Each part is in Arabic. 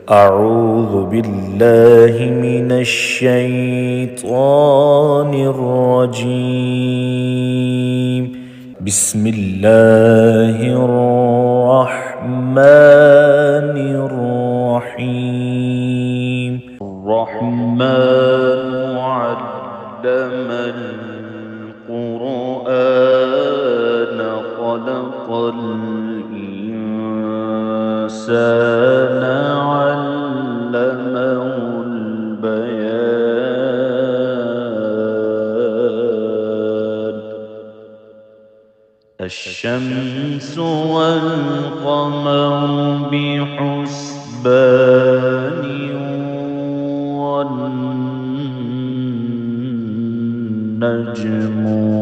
أعوذ بالله من الشيطان الرجيم. بسم الله الرحمن الرحيم. الرحمن علم القرآن خلق الإنسان علمه البيان. الشمس والقمر بحسبان والنجم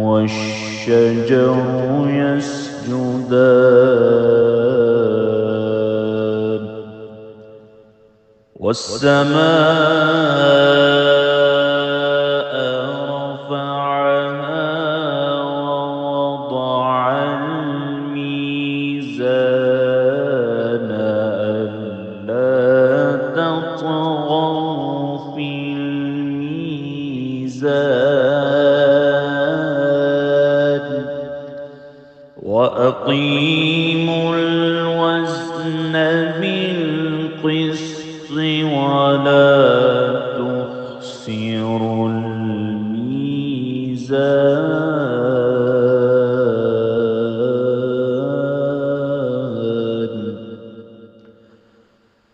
والشجر يسجدان والسماء رفعها ووضع الميزان ألا تطغوا في الميزان وأقيموا الوزن بالقسط ولا تخسروا الميزان.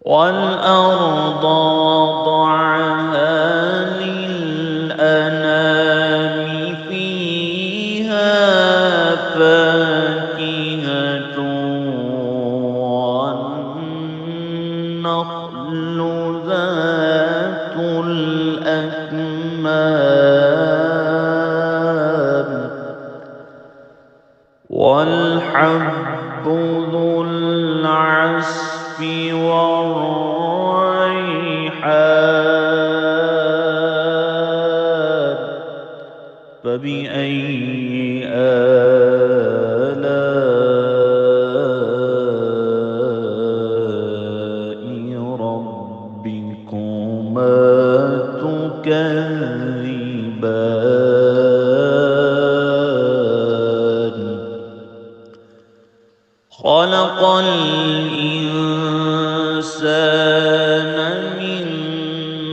والأرض وضعها للأنام فيها فاكهة والنخل ذات الأكمام والحب ذو العصف والريحان. فبأي آلاء ربكما تكذبان. خلق الإنسان من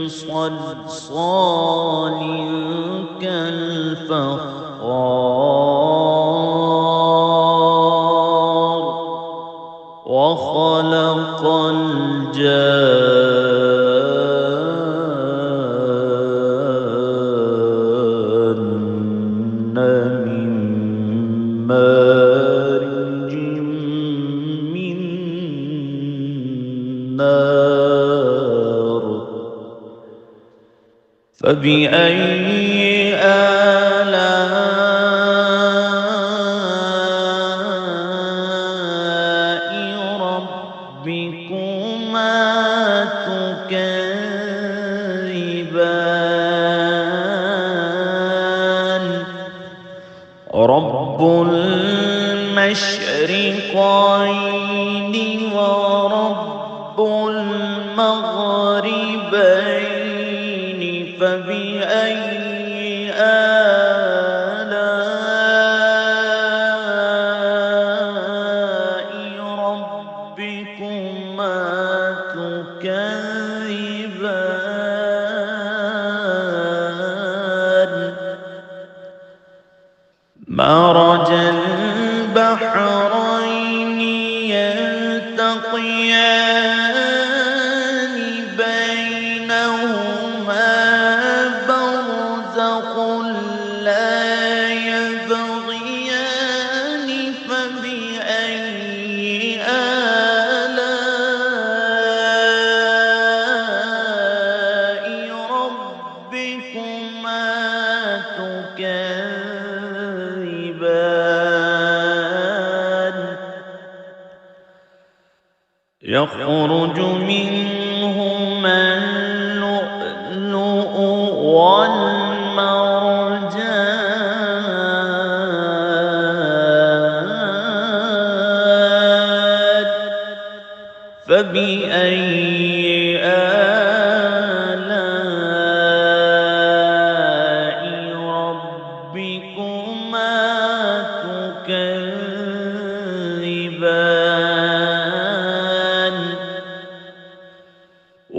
صلصال كالفخار وخلق الجان من مارج من نار. فبأي آلاء ربكما تكذبان. رب المشرقين ورب المغربين. فبأي آلاء ربكما تكذبان. مرج البحرين يلتقيان بينهما برزخ لا يبغيان. فبأي آلاء ربكما تكذبان. يخرج منهما اللؤلؤ والمرجان. فبأي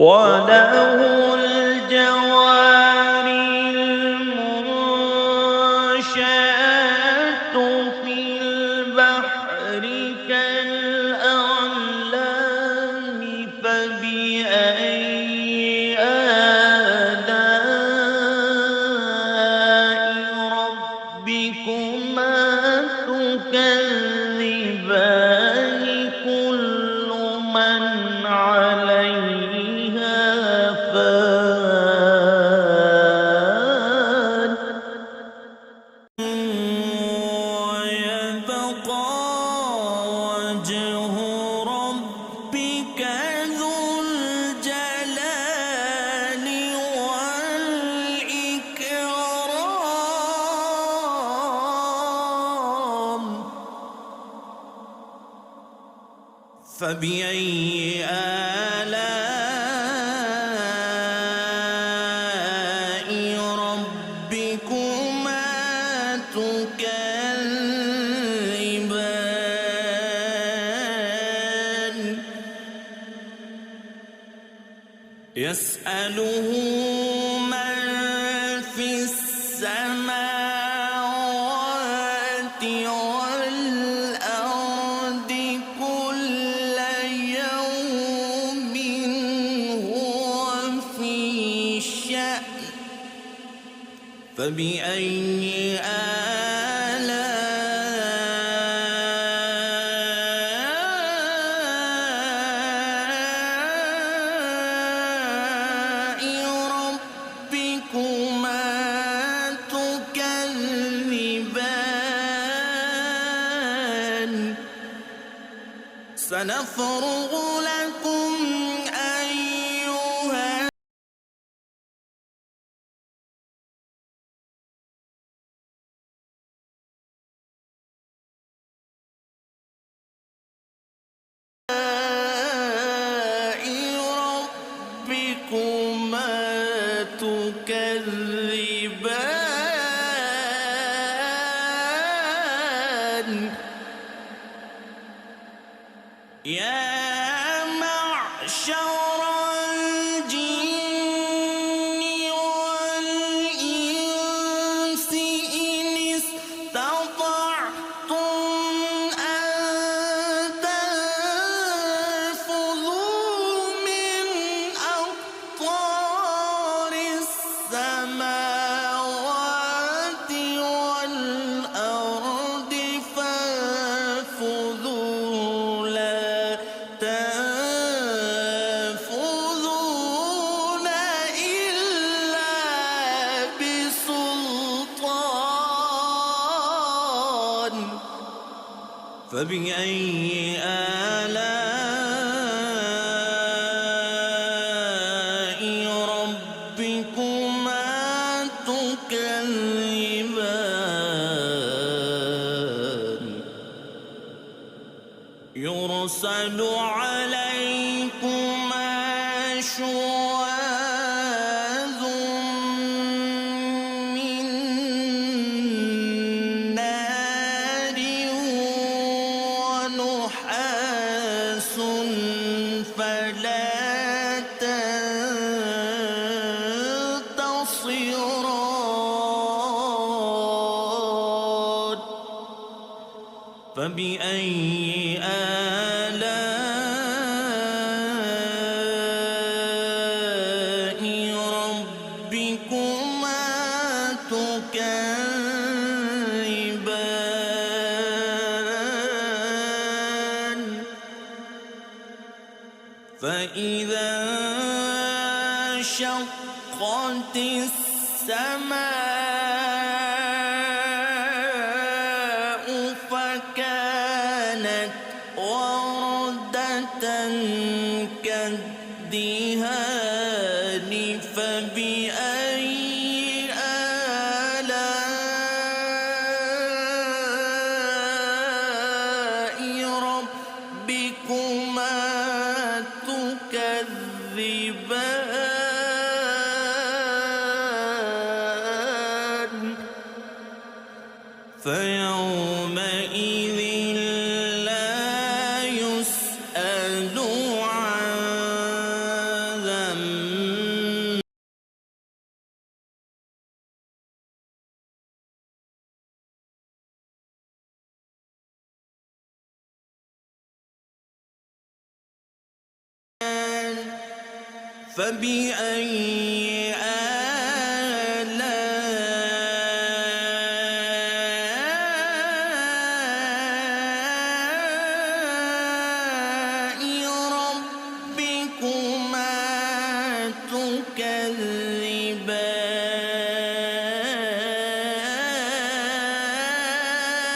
وله الجوار المنشآت في البحر كالأعلام فبأي آلاء ربكما تكذبان كل من عليها فان ويبقى وجه ربك ذو الجلال والإكرام فبأي آلاء ربكما تكذبان يسأله من في السماوات والأرض كل يوم هو في شأن فبأي آلاء ربكما تكذبان سنفرغ لكم أيها ربكما تكذبان يا معشر الجن والإنس إن استطعتم أن تنفذوا من أقطار السماوات والأرض فانفذوا لا تنفذون إلا بسلطان فبأي آلاء ربكما تكذبان يرسل عليكما شواظ من نار ونحاس فلا تنتصران فبأي آلاء ربكما تكذبان فإذا انشقت السماء فكانت وردة كالدهان فبأي آلاء ربكما تكذبان فيومئذ لا يسأل عن ذنبه فبأي آلاء ربكما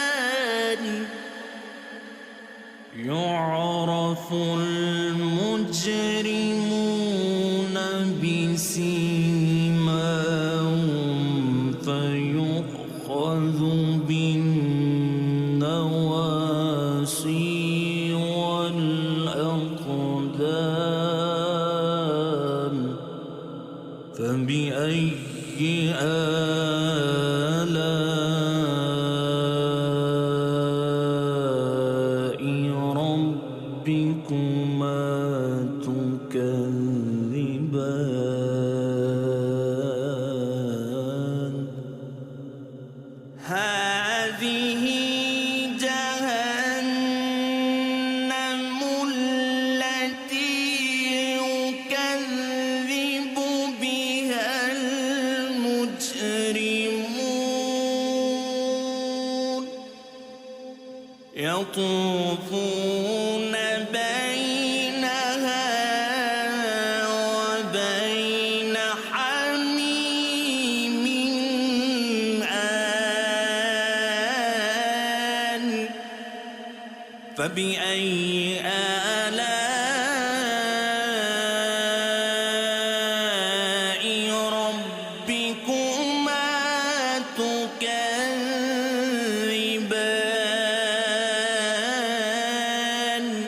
تكذبان يعرف المجرمون بسيماهم فيؤخذ بالنواصي والأقدام فبأي آلاء ربكما تكذبان هذه جهنم التي يكذب بها المجرمون يطوفون بينها وبين حميم آن فبأي آلاء ربكما تكذبان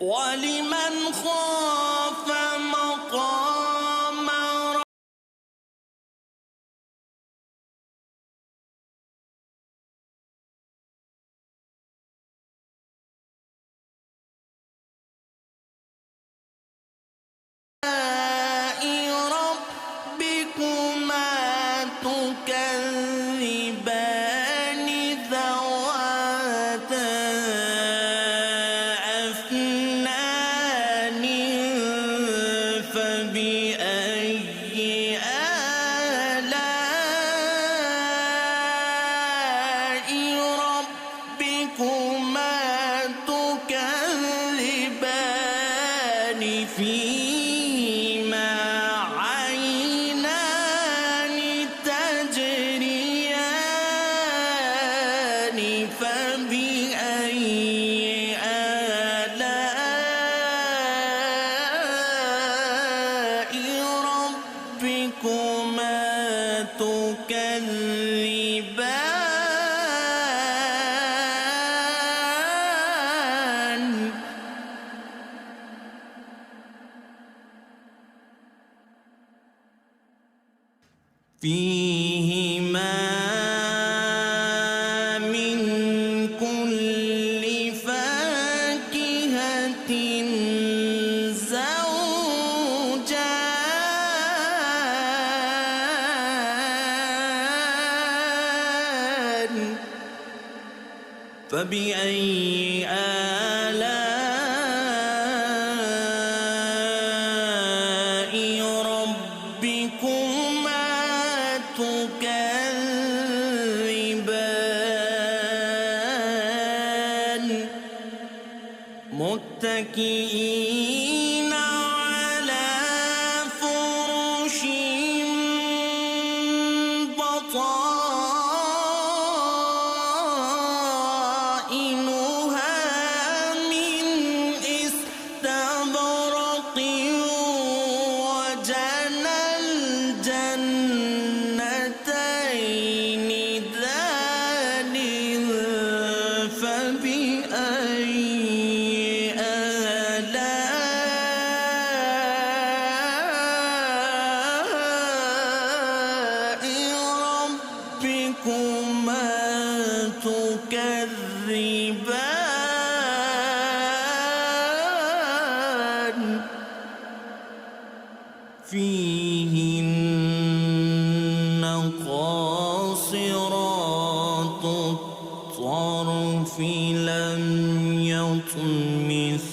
ولمن خاف مقام ربكما تكذبان ذواتا أفنان فبأي آلاء ربكما تكذبان فيهما عينان تجريان فبأي آلاء ربكما تكذبان فيهما من كل فاكهة زوجان فبأي آلاء ربكما تكذبان متكئين على فرش بطائنها من استبرق وجنى الجنتين دان فبأي آلاء ربكما تكذبان فيهن قاصرات الطرف لم يطمثهن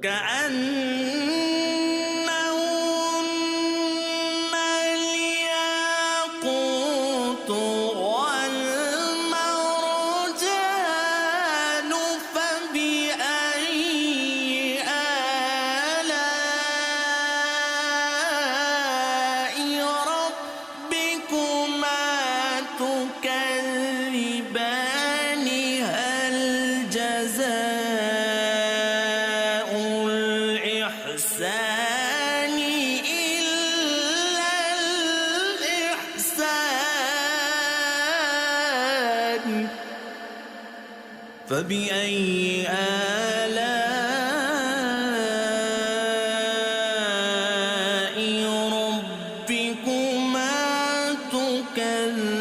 كأنهن الياقوت والمرجان فبأي آلاء ربكما تكذبان هل جزاء الإحسان إلا الإحسان فبأي آلاء ربكما تكذبان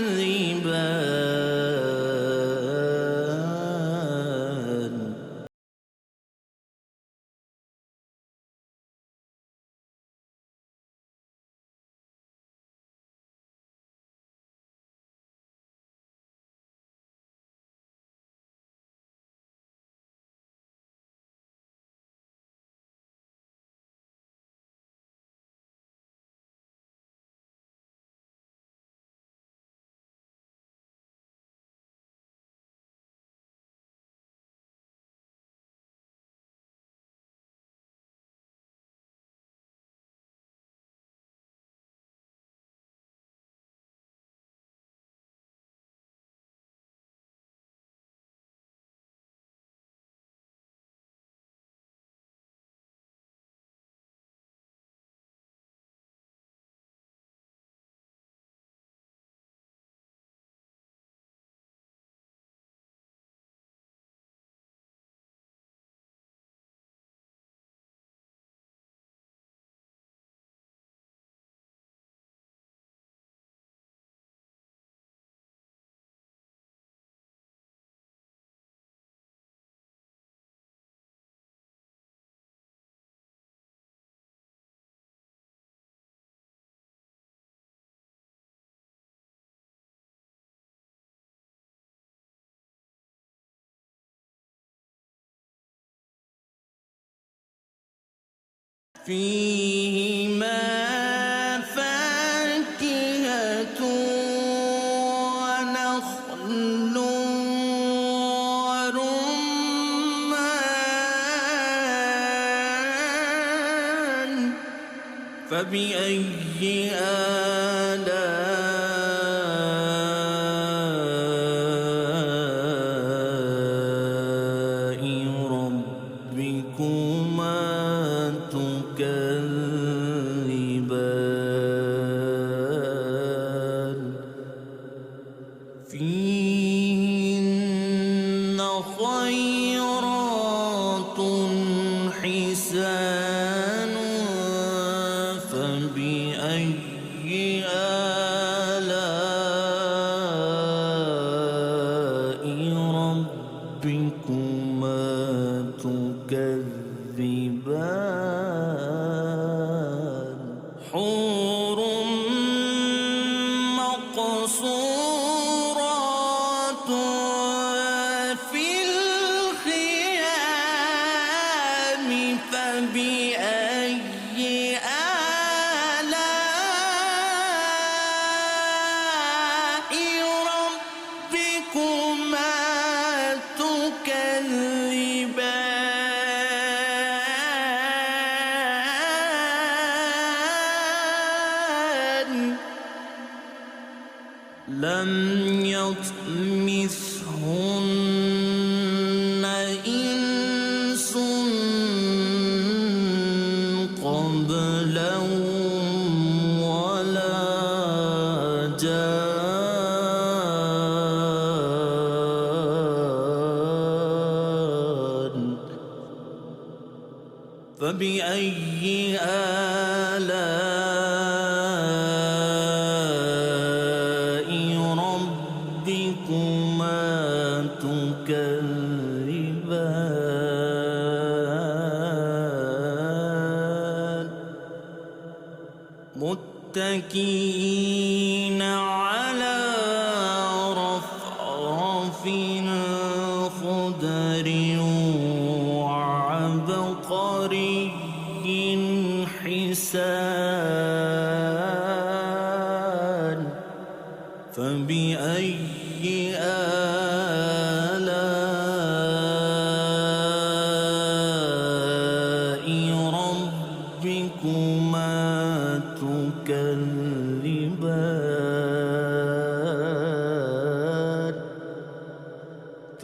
فيهما فاكهة ونخل ورمان فبأي آلاء ربكما تكذبان فيهن خيرات حسان فبأي آلاء ربكما تكذبان حور مقصورات في الخيام فبأي آلاء ربكما تكذبان لم يطمثهن إنس قبلهم ولا جان فبأي آلاء ربكما تكذبان متكئين على رفرف خضر وعبقر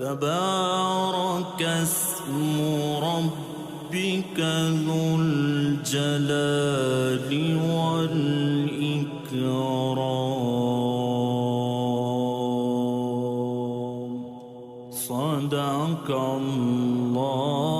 تبارك اسم ربك ذو الجلال والإكرام. صدق الله